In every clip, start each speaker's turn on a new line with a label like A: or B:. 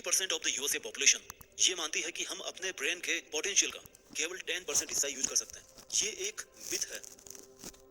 A: 90% of the USA population ये मानती है कि हम अपने ब्रेन के पोटेंशियल का केवल 10% हिस्सा यूज कर सकते हैं। ये एक मिथ है।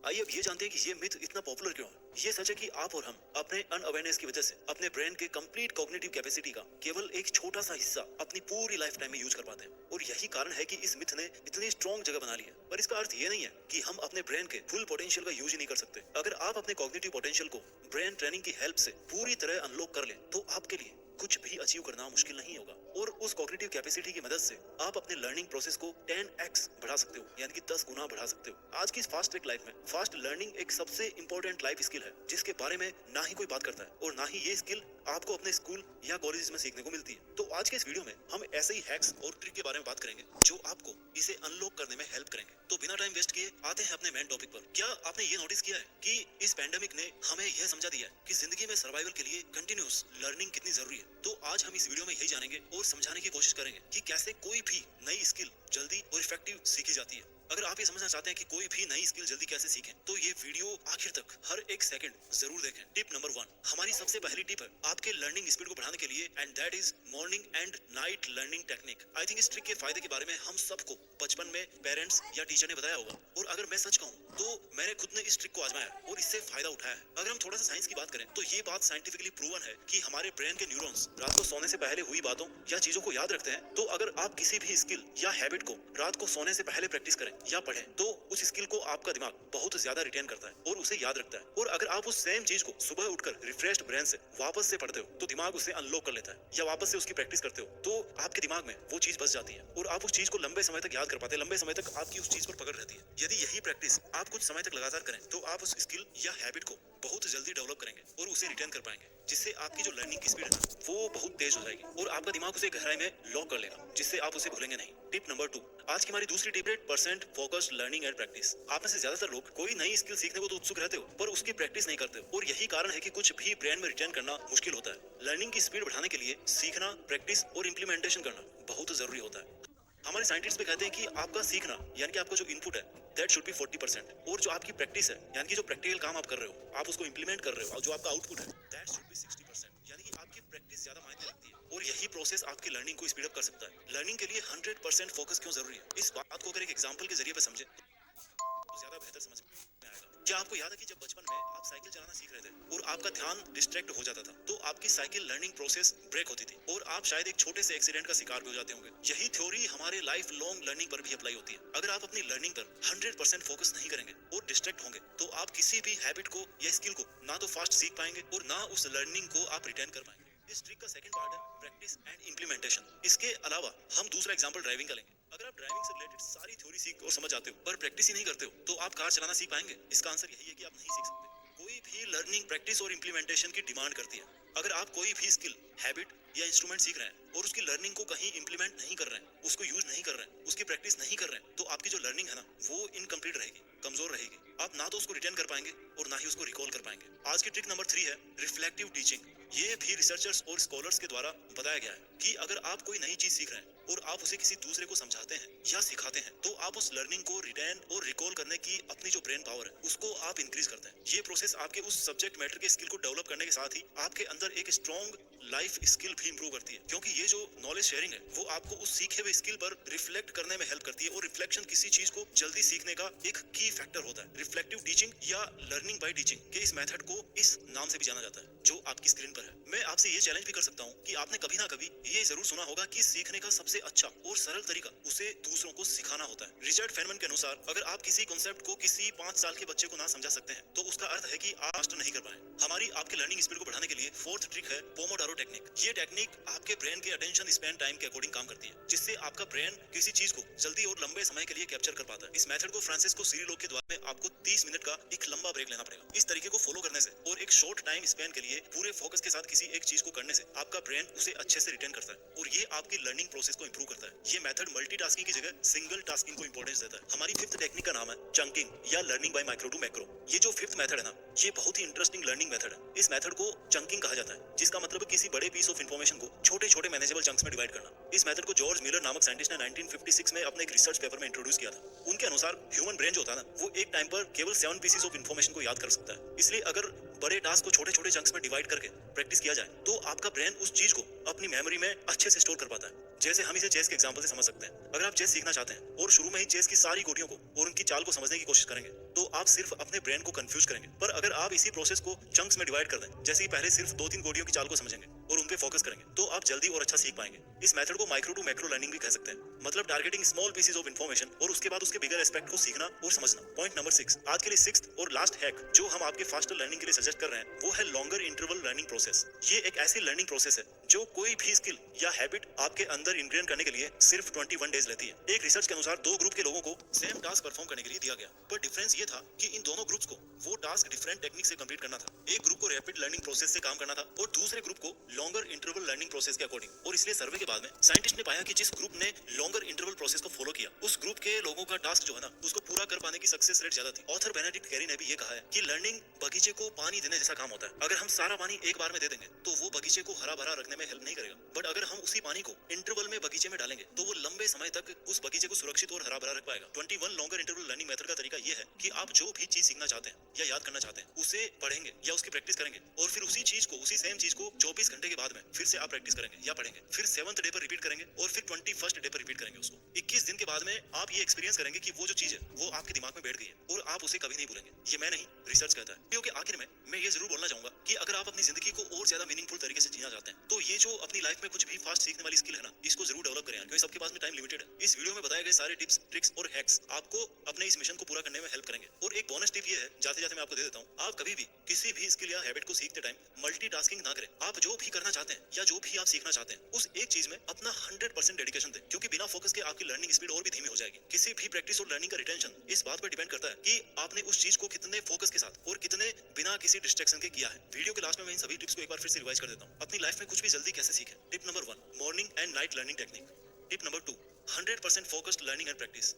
A: आइए अब ये जानते हैं कि ये मिथ इतना पॉपुलर क्यों है। ये सच है कि आप और हम अपने अनअवेयरनेस की वजह से अपने ब्रेन के कंप्लीट कॉग्निटिव कैपेसिटी का केवल एक छोटा सा हिस्सा अपनी पूरी लाइफ टाइम में यूज कर पाते हैं और यही कारण है कि इस मिथ ने इतनी स्ट्रॉन्ग जगह बना ली है। पर इसका अर्थ ये नहीं है कि हम अपने ब्रेन के फुल पोटेंशियल का यूज ही नहीं कर सकते। अगर आप अपने कॉग्निटिव पोटेंशियल को ब्रेन ट्रेनिंग की हेल्प से पूरी तरह अनलॉक कर लें तो आपके लिए कुछ भी अचीव करना मुश्किल नहीं होगा और उस कॉग्निटिव कैपेसिटी की मदद से आप अपने लर्निंग प्रोसेस को 10x बढ़ा सकते हो, यानी कि 10 गुना बढ़ा सकते हो। आज की फास्ट ट्रैक लाइफ में फास्ट लर्निंग एक सबसे इंपॉर्टेंट लाइफ स्किल है जिसके बारे में ना ही कोई बात करता है और ना ही ये स्किल आपको अपने स्कूल या कॉलेज में सीखने को मिलती है। तो आज के इस वीडियो में हम ऐसे ही हैक्स और ट्रिक के बारे में बात करेंगे जो आपको इसे अनलॉक करने में हेल्प करेंगे। तो बिना टाइम वेस्ट किए आते हैं अपने मेन टॉपिक पर। क्या आपने ये नोटिस किया है कि इस पैंडेमिक ने हमें यह समझा दिया है कि जिंदगी में सर्वाइवल के लिए कंटिन्यूअस लर्निंग कितनी जरूरी है। तो आज हम इस वीडियो में यही जानेंगे और समझाने की कोशिश करेंगे कि कैसे कोई भी नई स्किल जल्दी और इफेक्टिव सीखी जाती है। अगर आप ये समझना चाहते हैं कि कोई भी नई स्किल जल्दी कैसे सीखें तो ये वीडियो आखिर तक हर एक सेकंड जरूर देखें। टिप नंबर 1, हमारी सबसे पहली टिप है आपके लर्निंग स्पीड को बढ़ाने के लिए and that is morning and night learning technique. I think इस ट्रिक के फायदे के बारे में हम सबको बचपन में पेरेंट्स या टीचर ने बताया होगा और अगर मैं सच कहूँ तो मैंने खुद ने इस ट्रिक को आजमाया और इससे फायदा उठाया है। अगर हम थोड़ा सा साइंस की बात करें तो ये बात साइंटिफिकली प्रूवन है कि हमारे ब्रेन के न्यूरॉन्स रात को सोने से पहले हुई बातों या चीजों को याद रखते हैं। तो अगर आप किसी भी स्किल या हैबिट को रात को सोने से पहले प्रैक्टिस करें या पढ़ें तो उस स्किल को आपका दिमाग बहुत ज्यादा रिटेन करता है और उसे याद रखता है। और अगर आप उस सेम चीज को सुबह उठकर रिफ्रेश्ड ब्रेन से वापस से पढ़ते हो तो दिमाग उसे अनलॉक कर लेता है या वापस से उसकी प्रैक्टिस करते हो तो आपके दिमाग में वो चीज बस जाती है और आप उस चीज को लंबे समय तक याद कर पाते हैं, लंबे समय तक आपकी उस चीज पर पकड़ रहती है। यदि यही प्रैक्टिस आप कुछ समय तक लगातार करें तो आप उस स्किल या हैबिट को बहुत जल्दी डेवलप करेंगे और उसे रिटेन कर पाएंगे जिससे आपकी जो लर्निंग की स्पीड है ना वो बहुत तेज हो जाएगी और आपका दिमाग उसे गहराई में लॉक कर लेगा जिससे आप उसे भूलेंगे नहीं। टिप नंबर 2, आज की हमारी दूसरी टिप है 100% फोकस्ड लर्निंग एंड प्रैक्टिस। आप में से ज्यादातर लोग कोई नई स्किल सीखने को तो उत्सुक रहते हो पर उसकी प्रैक्टिस नहीं करते हो और यही कारण है कि कुछ भी ब्रेन में रिटेन करना मुश्किल होता है। लर्निंग की स्पीड बढ़ाने के लिए सीखना, प्रैक्टिस और इम्प्लीमेंटेशन करना बहुत जरूरी होता है। हमारे साइंटिस्ट भी कहते हैं कि आपका सीखना यानी कि आपका जो इनपुट है दैट शुड बी 40% और जो आपकी प्रैक्टिस है यानी कि जो प्रैक्टिकल काम आप कर रहे हो, आप उसको इंप्लीमेंट कर रहे हो और जो आपका आउटपुट है दैट शुड बी 60%, यानी कि आपकी प्रैक्टिस ज्यादा मायने रखती है और यही प्रोसेस आपकी लर्निंग को स्पीड अप कर सकता है। लर्निंग के लिए 100% फोकस क्यों जरूरी है, इस बात को अगर एक एग्जांपल के जरिए पे समझे तो ज्यादा बेहतर समझ में आएगा। क्या आपको याद है कि जब बचपन में आप साइकिल चलाना सीख रहे थे और आपका ध्यान डिस्ट्रैक्ट हो जाता था तो आपकी साइकिल लर्निंग प्रोसेस ब्रेक होती थी और आप शायद एक छोटे से एक्सीडेंट का शिकार भी हो जाते होंगे। यही थ्योरी हमारे लाइफ लॉन्ग लर्निंग पर भी अप्लाई होती है। अगर आप अपनी लर्निंग पर 100% फोकस नहीं करेंगे और डिस्ट्रैक्ट होंगे तो आप किसी भी हैबिट को या स्किल को ना तो फास्ट सीख पाएंगे और ना उस लर्निंग को आप रिटेन कर पाएंगे। इस ट्रिक का सेकंड पार्ट है प्रैक्टिस एंड इंप्लीमेंटेशन। इसके अलावा हम दूसरा एग्जांपल ड्राइविंग का लेंगे। अगर आप ड्राइविंग से रिलेटेड सारी थ्योरी सीख और समझ आते हो पर प्रैक्टिस ही नहीं करते हो तो आप कार चलाना सीख पाएंगे? इसका आंसर यही है कि आप नहीं सीख सकते। कोई भी लर्निंग प्रैक्टिस और इंप्लीमेंटेशन की डिमांड करती है। अगर आप कोई भी स्किल, हैबिट या इंस्ट्रूमेंट सीख रहे हैं और उसकी लर्निंग को कहीं इंप्लीमेंट नहीं कर रहे हैं, उसको यूज नहीं कर रहे हैं, उसकी प्रैक्टिस नहीं कर रहे हैं तो आपकी जो लर्निंग है ना वो इनकम्प्लीट रहेगी, कमजोर रहेगी। आप ना तो उसको रिटेन कर पाएंगे और ना ही उसको रिकॉल कर पाएंगे। आज की ट्रिक नंबर 3 है रिफ्लेक्टिव टीचिंग। ये भी रिसर्चर्स और स्कॉलर्स के द्वारा बताया गया है कि अगर आप कोई नई चीज सीख रहे हैं और आप उसे किसी दूसरे को समझाते हैं या सिखाते हैं तो आप उस लर्निंग को रिटेन और रिकॉल करने की अपनी जो ब्रेन पावर है उसको आप इंक्रीज करते हैं। ये प्रोसेस आपके उस सब्जेक्ट मैटर के स्किल को डेवलप करने के साथ ही आपके अंदर एक स्ट्रॉन्ग लाइफ स्किल भी इंप्रूव करती है क्योंकि ये जो नॉलेज शेयरिंग है वो आपको उस सीखे हुए स्किल पर रिफ्लेक्ट करने में हेल्प करती है और रिफ्लेक्शन किसी चीज को जल्दी सीखने का एक की फैक्टर होता है। रिफ्लेक्टिव टीचिंग या लर्निंग बाय टीचिंग के इस मेथड को इस नाम से भी जाना जाता है जो आपकी स्क्रीन पर है। मैं आपसे ये चैलेंज भी कर सकता हूँ कि आपने कभी ना कभी ये जरूर सुना होगा कि सीखने का सबसे अच्छा और सरल तरीका उसे दूसरों को सिखाना होता है। रिचर्ड फेनमैन के अनुसार अगर आप किसी कॉन्सेप्ट को किसी 5 साल के बच्चे को ना समझा सकते हैं तो उसका अर्थ है कि आप मास्टर नहीं कर पाए। हमारी आपके लर्निंग स्पीड को बढ़ाने के लिए 4th ट्रिक है पोमोडारो टेक्निक। ये टेक्निक आपके ब्रेन के अटेंशन स्पैन टाइम के अकॉर्डिंग काम करती है जिससे आपका ब्रेन किसी चीज को जल्दी और लंबे समय के लिए कैप्चर कर पाता है। इस मेथड को फ्रांसिस्को सिरिलो के द्वारा में आपको 30 मिनट का एक लंबा ब्रेक लेना पड़ेगा। इस तरीके को फॉलो करने से और एक शॉर्ट टाइम स्पैन के लिए पूरे फोकस के साथ किसी एक चीज को करने से आपका ब्रेन उसे अच्छे से रिटेन करता है और ये आपकी लर्निंग प्रोसेस को इंप्रूव करता है। ये मेथड मल्टीटास्किंग की जगह सिंगल टास्किंग को इंपॉर्टेंस देता है। हमारी 5th टेक्निक का नाम है चंकिंग या learning by micro to macro. ये जो 5th मेथड है ना ये बहुत ही इंटरेस्टिंग लर्निंग मेथड है। इस मेथड को चंकिंग कहा जाता है जिसका मतलब किसी बड़े पीस ऑफ इन्फॉर्मेशन को छोटे छोटे मैनेजेबल चंक्स में डिवाइड करना। इस मेथड को जॉर्ज मिलर नामक साइंटिस्ट ने 1956 में अपने एक रिसर्च पेपर में इंट्रोड्यूस किया था। उनके अनुसार ह्यूमन ब्रेन जो होता है ना वो एक टाइम पर केवल 7 पीसेस ऑफ इन्फॉर्मेशन को याद कर सकता है। इसलिए अगर बड़े टास्क को छोटे छोटे चंक्स में डिवाइड करके प्रैक्टिस किया जाए तो आपका ब्रेन उस चीज को अपनी मेमोरी में अच्छे से स्टोर कर पाता है। जैसे हम इसे चेस के एग्जांपल से समझ सकते हैं। अगर आप चेस सीखना चाहते हैं और शुरू में ही चेस की सारी गोटियों को और उनकी चाल को समझने की कोशिश करेंगे तो आप सिर्फ अपने ब्रेन को कंफ्यूज करेंगे। पर अगर आप इसी प्रोसेस को चंक्स में डिवाइड कर दें, जैसे कि पहले सिर्फ 2-3 गोटियों की चाल को समझेंगे और उन पे फोकस करेंगे, तो आप जल्दी और अच्छा सीख पाएंगे। इस मेथड को माइक्रो टू मैक्रो लर्निंग भी कह सकते हैं, मतलब targeting small pieces of information और उसके बाद उसके बिगर एस्पेक्ट को सीखना और समझना। पॉइंट नंबर 6, आज के लिए 6th और लास्ट हैक जो हम आपके फास्टर लर्निंग के लिए सजेस्ट कर रहे हैं वो है लॉन्गर इंटरवल लर्निंग प्रोसेस। ये एक ऐसी लर्निंग प्रोसेस है जो कोई भी स्किल या हैबिट आपके अंदर इंग्रेन करने के लिए सिर्फ 21 डेज लेती है। एक रिसर्च के अनुसार 2 ग्रुप के लोगों को सेम टास्क परफॉर्म करने के लिए दिया गया, पर डिफरेंस ये था कि इन दोनों ग्रुप्स को वो टास्क डिफरेंट टेक्निक से कंप्लीट करना था। एक ग्रुप को रैपिड लर्निंग प्रोसेस से काम करना था और दूसरे ग्रुप को लॉन्गर इंटरवल लर्निंग प्रोसेस के अकॉर्डिंग। और इसलिए सर्वे के बाद में साइंटिस्ट ने पाया कि जिस ग्रुप ने लॉन्गर इंटरवल प्रोसेस को फॉलो किया उस ग्रुप के लोगों का टास्क जो है ना उसको पूरा कर पाने की सक्सेस रेट ज्यादा थी। ऑथर बेनेडिक्ट कैरी ने भी ये कहा है कि लर्निंग बगीचे को पानी देने जैसा काम होता है। अगर हम सारा पानी एक बार में दे देंगे तो वो बगीचे को हरा भरा रखने में हेल्प नहीं करेगा, बट अगर हम उसी पानी को इंटरवल में बगीचे में डालेंगे तो वो लंबे समय तक उस बगीचे को सुरक्षित और हरा भरा रख पाएगा। 21 लॉन्गर इंटरवल लर्निंग मेथड का तरीका ये है कि आप जो भी चीज सीखना चाहते हैं या याद करना चाहते हैं उसे पढ़ेंगे या उसकी प्रैक्टिस करेंगे और फिर उसी चीज को उसी सेम चीज को 24 घंटे के बाद में फिर से आप प्रैक्टिस करेंगे या पढ़ेंगे, फिर 7th डे पर रिपीट करेंगे और फिर 21st डे पर रिपीट करेंगे उसको। 21 दिन के बाद में आप ये एक्सपीरियंस करेंगे कि वो जो चीज है वो आपके दिमाग में बैठ गई है और आप उसे कभी नहीं भूलेंगे। ये मैं नहीं, रिसर्च कहता है। क्योंकि आखिर में मैं ये जरूर बोलना चाहूंगा कि अगर आप अपनी जिंदगी को और ज्यादा मीनिंगफुल तरीके से जीना चाहते हैं तो ये जो अपनी लाइफ में कुछ भी फास्ट सीखने वाली स्किल है ना इसको जरूर डेवलप करें, क्योंकि सबके पास में टाइम लिमिटेड है। इस वीडियो में बताए गए सारे टिप्स, ट्रिक्स और हैक्स आपको अपने इस मिशन को पूरा करने में हेल्प करेंगे। और एक बोनस टिप ये है, जाते जाते मैं आपको दे देता हूँ, आप कभी भी किसी भी स्किल या हैबिट को सीखते टाइम मल्टीटास्किंग ना करें। आप जो भी करना चाहते हैं या जो भी आप सीखना चाहते हैं उस एक चीज में अपना 100% डेडिकेशन दें, क्योंकि बिना फोकस के आपकी लर्निंग स्पीड और भी धीमी हो जाएगी। किसी भी प्रैक्टिस और लर्निंग का रिटेंशन इस बात पर डिपेंड करता है कि आपने उस चीज को कितने फोकस के साथ और कितने बिना किसी डिस्ट्रैक्शन के किया है। वीडियो के लास्ट में मैं इन सभी टिप्स को एक बार फिर से रिवाइज कर देता हूँ। अपनी लाइफ में कुछ भी जल्दी कैसे सीखें। Tip number 1, morning and night learning technique. Tip number 2, 100% focused learning and practice.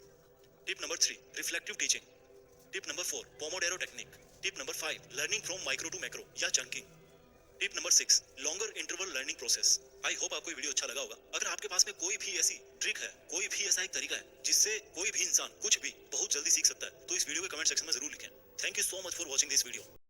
A: Tip number 3, reflective teaching. Tip number 4, pomodoro technique. Tip number 5, learning from micro to macro या chunking. Tip number 6, longer interval learning process. I hope आपको ये video अच्छा लगा होगा। अगर आपके पास में कोई भी ऐसी ट्रिक है, कोई भी ऐसा एक तरीका है जिससे कोई भी इंसान कुछ भी बहुत जल्दी सीख सकता है तो इस वीडियो के कमेंट सेक्शन में जरूर लिखें। Thank you so much for watching this video.